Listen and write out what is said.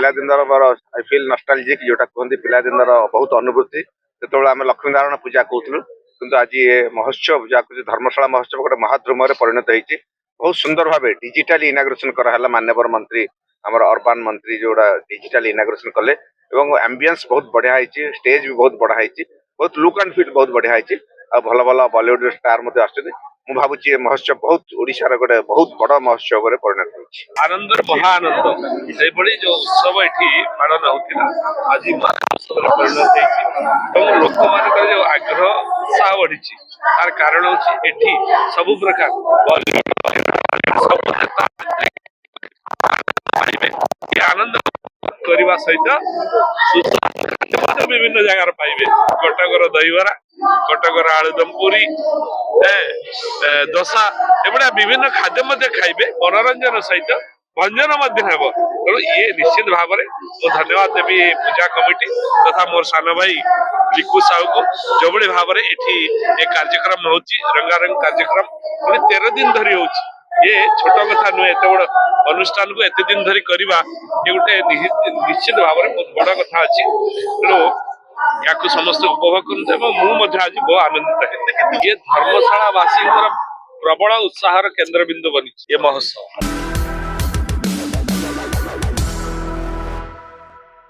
पिलादिन आई fill नस्टालजिक जोटा कहते पिलादिन बहुत अनुभूति जो आम लक्ष्मी नारायण पूजा कहूँ किंतु आज ये महोत्सव जहाँ धर्मशाला महोत्सव गोटे महाद्रुम परिणत होती बहुत सुंदर भाव डिजिटाल इनाग्रेशन कराला माननीय मंत्री आमर अर्बान मंत्री जोड़ा डिजिटाल इनाग्रेशन कले एम्बियंस बहुत बढ़िया है स्टेज भी बहुत बढ़ा है बहुत लुक एंड फील बहुत बढ़िया है भल भल बॉलीवुड स्टार आसुच्च ମୁଁ ଭାବୁଛି ଏ ମହୋତ୍ସବ ବହୁତ ଓଡିଶାର ଗୋଟେ ବହୁତ ବଡ ମହୋତ୍ସବରେ ପରିଣତ ହେଉଛି। ଆନନ୍ଦର ମହାଆନନ୍ଦ ସେଇଭଳି ଯୋଉ ଉତ୍ସବ ଏଠି ପାଳନ ହଉଥିଲା ଆଜି ମହୋତ୍ସବରେ ପରିଣତ ହେଇଛି ଏବଂ ଲୋକମାନଙ୍କର ଯୋଉ ଆଗ୍ରହ ଉତ୍ସାହ ବଢିଛି ତାର କାରଣ ହଉଛି ଏଠି ସବୁ ପ୍ରକାର ଆନନ୍ଦ କରିବା ସହିତ ବିଭିନ୍ନ ଜାଗାରେ ପାଇବେ କଟକର ଦହିବରା କଟକର ଆଳୁଦମ ପୁରୀ ଦୋସା ଏଭଳିଆ ବିଭିନ୍ନ ଖାଦ୍ୟ ମଧ୍ୟ ଖାଇବେ ମନୋରଞ୍ଜନ ସହିତ ଭଞ୍ଜନ ମଧ୍ୟ ହେବ ତେଣୁ ଇଏ ନିଶ୍ଚିତ ଭାବରେ ମୁଁ ଧନ୍ୟବାଦ ଦେବି ପୂଜା କମିଟି ତଥା ମୋର ସାନ ଭାଇ ଲିକୁ ସାହୁକୁ ଯୋଭଳି ଭାବରେ ଏଠି ଏ କାର୍ଯ୍ୟକ୍ରମ ହଉଛି ରଙ୍ଗାରଙ୍ଗ କାର୍ଯ୍ୟକ୍ରମ 13 ଦିନ ଧରି ହଉଛି ये छोट कथा नुहे एत बड़ अनुष्ठान को एत दिन धरी करवा ये गोटे निश्चित भाव में बहुत बड़ कथा अच्छी तेणु या समस्त उपभोग करते आज बहुत आनंदित है ये धर्मशाला वासी प्रबल उत्साह केन्द्रबिंदु बनी ये महोत्सव।